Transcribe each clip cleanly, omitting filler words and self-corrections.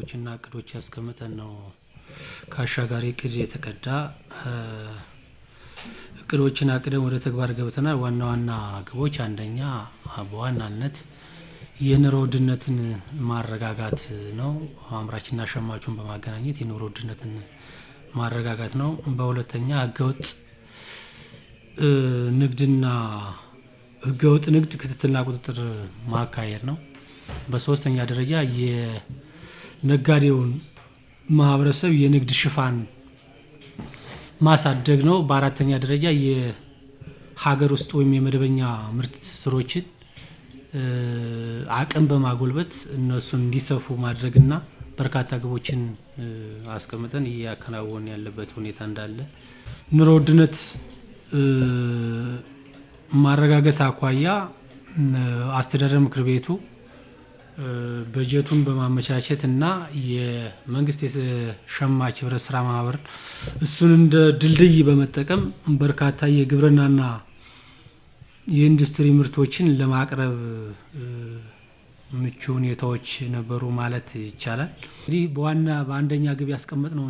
ግቦችና እቅዶች ያስቀምጠን ነው ከአሻጋሪ እቅድ የተቀዳ እቅዶችን አቅደን ወደ ተግባር ገብተናል። ዋና ዋና ግቦች አንደኛ በዋናነት የኑሮ ውድነትን ማረጋጋት ነው። አምራችና ሸማቹን በማገናኘት የኑሮ ውድነትን ማረጋጋት ነው። በሁለተኛ ህገወጥ ንግድ ክትትልና ቁጥጥር ማካሄድ ነው። በሶስተኛ ደረጃ የነጋዴውን ማህበረሰብ የንግድ ሽፋን ማሳደግ ነው። በአራተኛ ደረጃ የሀገር ውስጥ ወይም የመደበኛ ምርት ትስስሮችን አቅም በማጎልበት እነሱን እንዲሰፉ ማድረግና በርካታ ግቦችን አስቀምጠን እያከናወንን ያለበት ሁኔታ እንዳለ ኑሮ ውድነት ማረጋጋት አኳያ አስተዳደር ምክር ቤቱ በጀቱን በማመቻቸት እና የመንግስት የሸማች ህብረት ስራ ማህበር እሱን እንደ ድልድይ በመጠቀም በርካታ የግብርናና የኢንዱስትሪ ምርቶችን ለማቅረብ ምቹ ሁኔታዎች ነበሩ ማለት ይቻላል። እንግዲህ በአንደኛ ግብ ያስቀመጥነው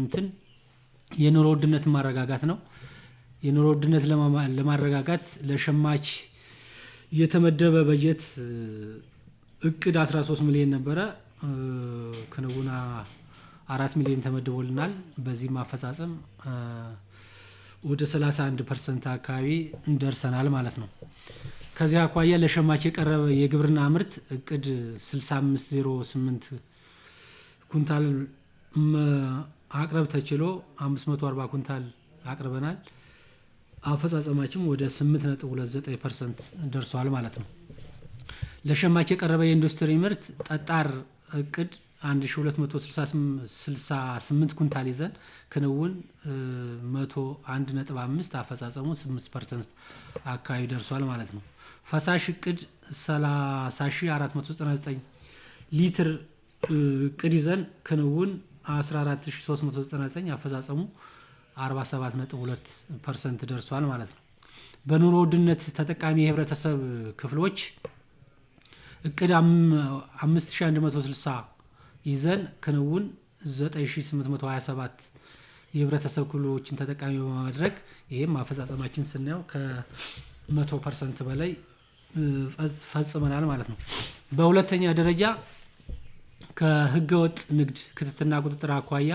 የኑሮ ውድነት ማረጋጋት ነው። የኑሮ ውድነት ለማረጋጋት ለሸማች የተመደበ በጀት እቅድ 13 ሚሊዮን ነበረ። ክንውና 4 ሚሊዮን ተመድቦልናል። በዚህ ማፈጻጸም ወደ 31% አካባቢ እንደርሰናል ማለት ነው። ከዚህ አኳያ ለሸማች የቀረበ የግብርና ምርት እቅድ 6508 ኩንታል አቅረብ ተችሎ 540 ኩንታል አቅርበናል። አፈጻጸማችን ወደ 8.29% ደርሷል ማለት ነው። ለሸማች የቀረበ የኢንዱስትሪ ምርት ጠጣር እቅድ 1268 ኩንታል ይዘን ክንውን 101.5 አፈጻጸሙ 8% አካባቢ ደርሷል ማለት ነው። ፈሳሽ እቅድ 30499 ሊትር እቅድ ይዘን ክንውን 14399 አፈጻጸሙ 47.2% ደርሷል ማለት ነው። በኑሮ ውድነት ተጠቃሚ የህብረተሰብ ክፍሎች እቅድ 5160 ይዘን ክንውን 9827 የህብረተሰብ ክፍሎችን ተጠቃሚ በማድረግ ይሄም አፈጻጸማችን ስናየው ከ100% በላይ ፈጽመናል ማለት ነው። በሁለተኛ ደረጃ ከህገወጥ ንግድ ክትትልና ቁጥጥር አኳያ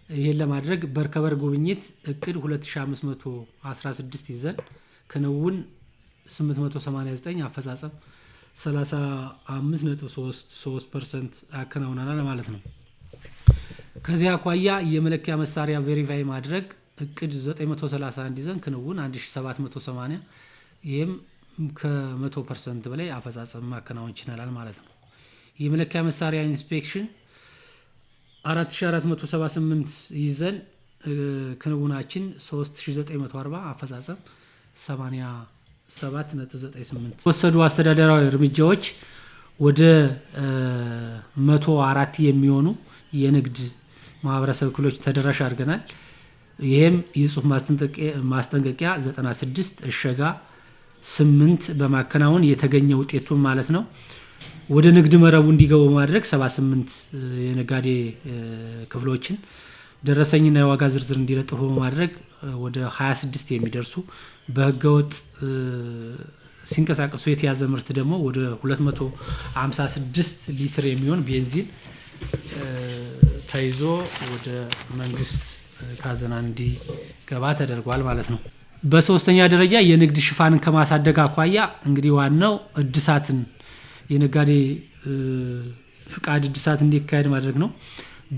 ይሄን ለማድረግ በርከበር ጉብኝት እቅድ 2516 ይዘን ክንውን 889 አፈጻጸም 35.33% አከናውነናል ማለት ነው። ከዚህ አኳያ የመለኪያ መሳሪያ ቬሪፋይ ማድረግ እቅድ 931 ይዘን ክንውን 1780 ይሄም ከ100% በላይ አፈጻጸም ማከናወን ችለናል ማለት ነው። የመለኪያ መሳሪያ ኢንስፔክሽን 4478 ይዘን ክንውናችን 3940 አፈጻጸም 87.98 ወሰዱ። አስተዳደራዊ እርምጃዎች ወደ 104 የሚሆኑ የንግድ ማህበረሰብ ክፍሎች ተደራሽ አድርገናል። ይሄም የጽሁፍ ማስጠንቀቂያ 96 እሸጋ 8 በማከናወን የተገኘ ውጤቱን ማለት ነው ወደ ንግድ መረቡ እንዲገቡ ማድረግ 78 የነጋዴ ክፍሎችን ደረሰኝና የዋጋ ዝርዝር እንዲለጥፉ በማድረግ ወደ 26 የሚደርሱ በህገወጥ ሲንቀሳቀሱ የተያዘ ምርት ደግሞ ወደ 256 ሊትር የሚሆን ቤንዚን ተይዞ ወደ መንግስት ካዝና እንዲገባ ተደርጓል ማለት ነው። በሶስተኛ ደረጃ የንግድ ሽፋንን ከማሳደግ አኳያ እንግዲህ ዋናው እድሳትን የነጋዴ ፍቃድ እድሳት እንዲካሄድ ማድረግ ነው።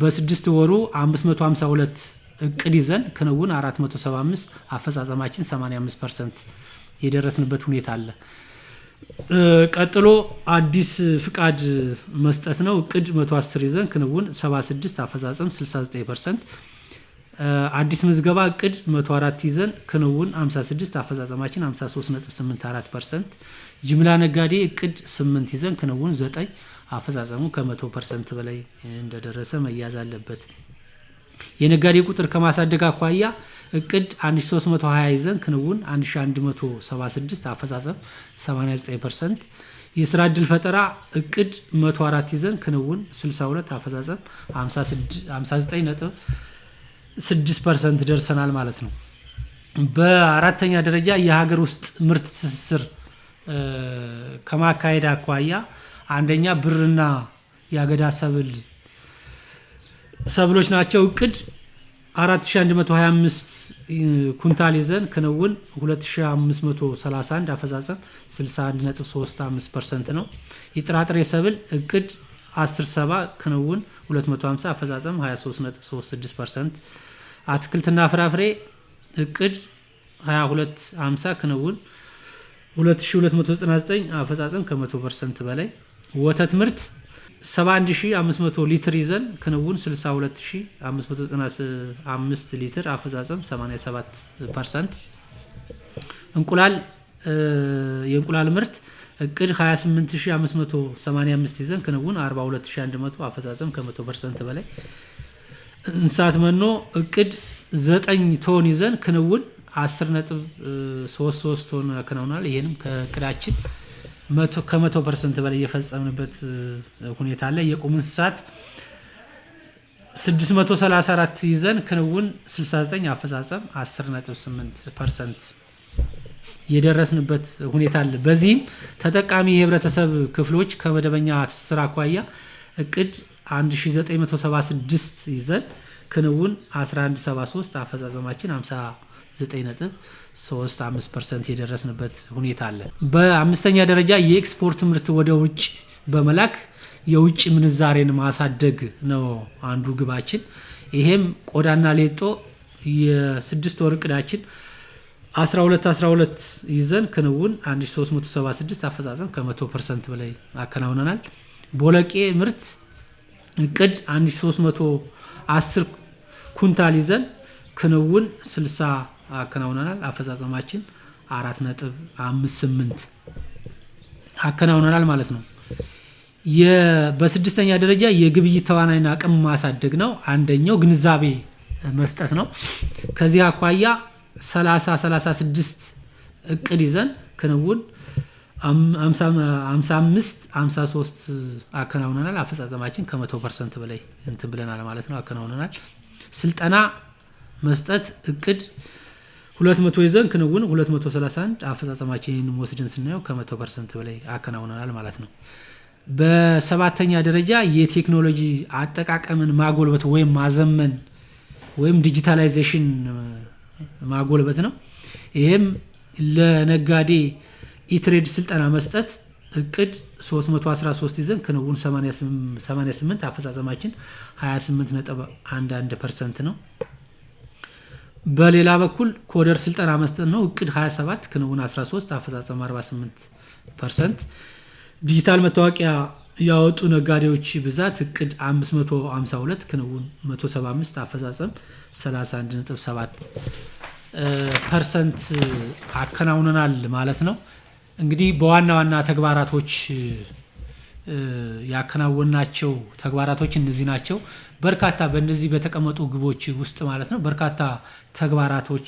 በ6 ወሩ 552 እቅድ ይዘን ክንውን 475 አፈጻጸማችን 85% የደረስንበት ሁኔታ አለ። ቀጥሎ አዲስ ፍቃድ መስጠት ነው። እቅድ 110 ይዘን ክንውን 76 አፈጻጸም 69%። አዲስ ምዝገባ እቅድ 104 ይዘን ክንውን 56 አፈጻጸማችን 53.84%። ጅምላ ነጋዴ እቅድ 8 ይዘን ክንውን 9 አፈጻጸሙ ከ100% በላይ እንደደረሰ መያዝ አለበት። የነጋዴ ቁጥር ከማሳደግ አኳያ እቅድ 1320 ይዘን ክንውን 1176 አፈጻጸም 89%። የስራ ዕድል ፈጠራ እቅድ 104 ይዘን ክንውን 62 አፈጻጸም 59.6% ደርሰናል ማለት ነው። በአራተኛ ደረጃ የሀገር ውስጥ ምርት ትስስር ከማካሄድ አኳያ አንደኛ ብርና ያገዳ ሰብሎች ናቸው። እቅድ 4125 ኩንታል ይዘን ክንውን 2531 አፈጻጸም 61.35% ነው። የጥራጥሬ ሰብል እቅድ 107 ክንውን 250 አፈጻጸም 23.36%። አትክልትና ፍራፍሬ እቅድ 2250 ክንውን 2299 አፈጻጸም ከ100% በላይ። ወተት ምርት 71500 ሊትር ይዘን ክንውን 62595 ሊትር አፈጻጸም 87%። እንቁላል የእንቁላል ምርት እቅድ 28585 ይዘን ክንውን 42100 አፈጻጸም ከ100% በላይ። እንስሳት መኖ እቅድ 9 ቶን ይዘን ክንውን 10.33 ቶን አከናውናል። ይሄንም ከእቅዳችን ከ100% በላይ የፈጸምንበት ሁኔታ አለ። የቁም እንስሳት 634 ይዘን ክንውን 69 አፈጻጸም 10.8% የደረስንበት ሁኔታ አለ። በዚህም ተጠቃሚ የህብረተሰብ ክፍሎች ከመደበኛ ትስስር አኳያ እቅድ 1976 ይዘን ክንውን 1173 አፈጻጸማችን 59.35% የደረስንበት ሁኔታ አለ። በአምስተኛ ደረጃ የኤክስፖርት ምርት ወደ ውጭ በመላክ የውጭ ምንዛሬን ማሳደግ ነው አንዱ ግባችን። ይሄም ቆዳና ሌጦ የ6 ወር እቅዳችን 12 ይዘን ክንውን 1376 አፈጻጸም ከ100% በላይ አከናውነናል። ቦለቄ ምርት እቅድ 1310 ኩንታል ይዘን ክንውን 60 አከናውነናል። አፈጻጸማችን 4.58 አከናውነናል ማለት ነው። በስድስተኛ ደረጃ የግብይት ተዋናይን አቅም ማሳደግ ነው። አንደኛው ግንዛቤ መስጠት ነው። ከዚህ አኳያ 36 እቅድ ይዘን ክንውን 53 አከናውነናል። አፈጻጸማችን ከ100% በላይ እንትን ብለናል ማለት ነው፣ አከናውነናል። ስልጠና መስጠት እቅድ 200 ይዘን ክንውን 231 አፈጻጸማችንን ወስደን ስናየው ከ100% በላይ አከናውነናል ማለት ነው። በሰባተኛ ደረጃ የቴክኖሎጂ አጠቃቀምን ማጎልበት ወይም ማዘመን ወይም ዲጂታላይዜሽን ማጎልበት ነው። ይሄም ለነጋዴ ኢትሬድ ስልጠና መስጠት እቅድ 313 ይዘን ክንውን 88 አፈጻጸማችን 28.11% ነው። በሌላ በኩል ኮደር ስልጠና መስጠት ነው። እቅድ 27 ክንውን 13 አፈጻጸም 48%። ዲጂታል መታወቂያ ያወጡ ነጋዴዎች ብዛት እቅድ 552 ክንውን 175 አፈጻጸም 31.7% አከናውነናል ማለት ነው። እንግዲህ በዋና ዋና ተግባራቶች ያከናወናቸው ተግባራቶች እነዚህ ናቸው። በርካታ በእነዚህ በተቀመጡ ግቦች ውስጥ ማለት ነው በርካታ ተግባራቶች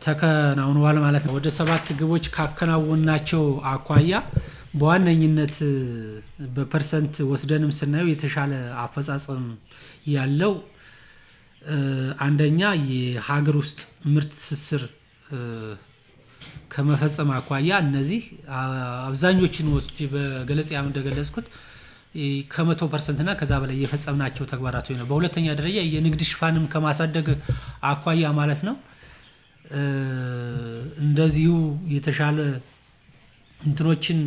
ተከናውነዋል ማለት ነው። ወደ 7 ግቦች ካከናወናቸው አኳያ በዋነኝነት በፐርሰንት ወስደንም ስናየው የተሻለ አፈጻጸም ያለው አንደኛ የሀገር ውስጥ ምርት ትስስር ከመፈጸም አኳያ እነዚህ አብዛኞችን ወስጄ በገለጻ እንደገለጽኩት ከ100% እና ከዛ በላይ የፈጸምናቸው ተግባራቶች ነው። በሁለተኛ ደረጃ የንግድ ሽፋንም ከማሳደግ አኳያ ማለት ነው እንደዚሁ የተሻለ እንትኖችን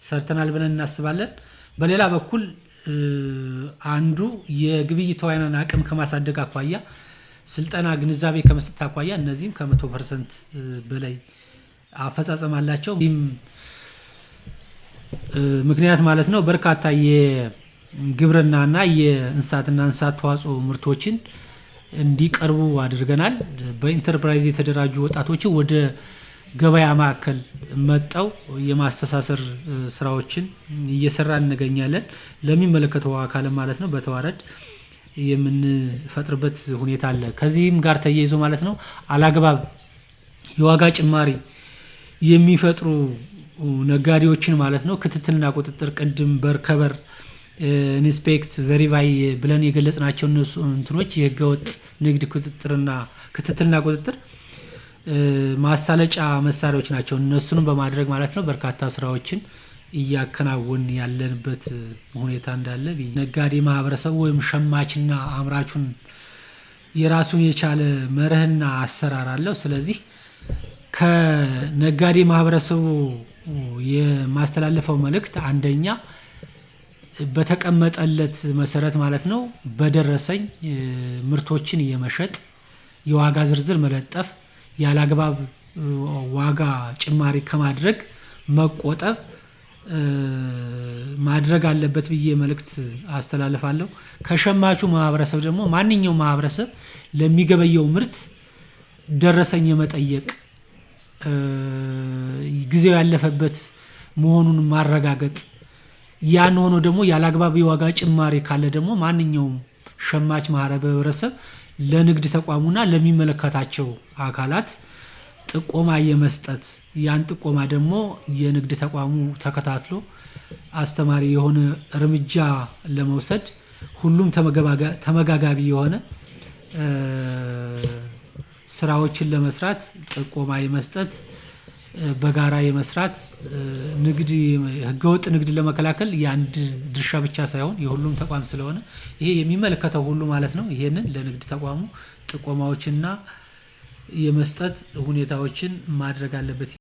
ሰርተናል ብለን እናስባለን። በሌላ በኩል አንዱ የግብይት ተዋናይን አቅም ከማሳደግ አኳያ ስልጠና ግንዛቤ ከመስጠት አኳያ እነዚህም ከ100% በላይ አፈጻጸም አላቸው። ምክንያት ማለት ነው በርካታ የግብርናና የእንስሳትና እንስሳት ተዋጽኦ ምርቶችን እንዲቀርቡ አድርገናል። በኢንተርፕራይዝ የተደራጁ ወጣቶችን ወደ ገበያ ማዕከል መጣው የማስተሳሰር ስራዎችን እየሰራን እንገኛለን። ለሚመለከተው አካል ማለት ነው በተዋረድ የምንፈጥርበት ሁኔታ አለ። ከዚህም ጋር ተያይዞ ማለት ነው አላግባብ የዋጋ ጭማሪ የሚፈጥሩ ነጋዴዎችን ማለት ነው ክትትልና ቁጥጥር ቅድም በርከበር ኢንስፔክት ቬሪፋይ ብለን የገለጽናቸው እነሱ እንትኖች የህገወጥ ንግድ ክትትልና ቁጥጥር ማሳለጫ መሳሪያዎች ናቸው። እነሱንም በማድረግ ማለት ነው በርካታ ስራዎችን እያከናወን ያለንበት ሁኔታ እንዳለ ነጋዴ ማህበረሰቡ ወይም ሸማችና አምራቹን የራሱን የቻለ መርህና አሰራር አለው። ስለዚህ ከነጋዴ ማህበረሰቡ የማስተላለፈው መልእክት አንደኛ በተቀመጠለት መሰረት ማለት ነው በደረሰኝ ምርቶችን የመሸጥ የዋጋ ዝርዝር መለጠፍ ያላግባብ ዋጋ ጭማሪ ከማድረግ መቆጠብ ማድረግ አለበት ብዬ መልእክት አስተላልፋለሁ። ከሸማቹ ማህበረሰብ ደግሞ ማንኛውም ማህበረሰብ ለሚገበየው ምርት ደረሰኝ የመጠየቅ ጊዜው ያለፈበት መሆኑን ማረጋገጥ ያን ሆኖ ደግሞ ያላግባብ የዋጋ ጭማሪ ካለ ደግሞ ማንኛውም ሸማች ማህበረሰብ ለንግድ ተቋሙና ለሚመለከታቸው አካላት ጥቆማ የመስጠት ያን ጥቆማ ደግሞ የንግድ ተቋሙ ተከታትሎ አስተማሪ የሆነ እርምጃ ለመውሰድ ሁሉም ተመጋጋቢ የሆነ ስራዎችን ለመስራት ጥቆማ የመስጠት በጋራ የመስራት ህገወጥ ንግድ ለመከላከል የአንድ ድርሻ ብቻ ሳይሆን የሁሉም ተቋም ስለሆነ ይሄ የሚመለከተው ሁሉ ማለት ነው ይሄንን ለንግድ ተቋሙ ጥቆማዎችና የመስጠት ሁኔታዎችን ማድረግ አለበት።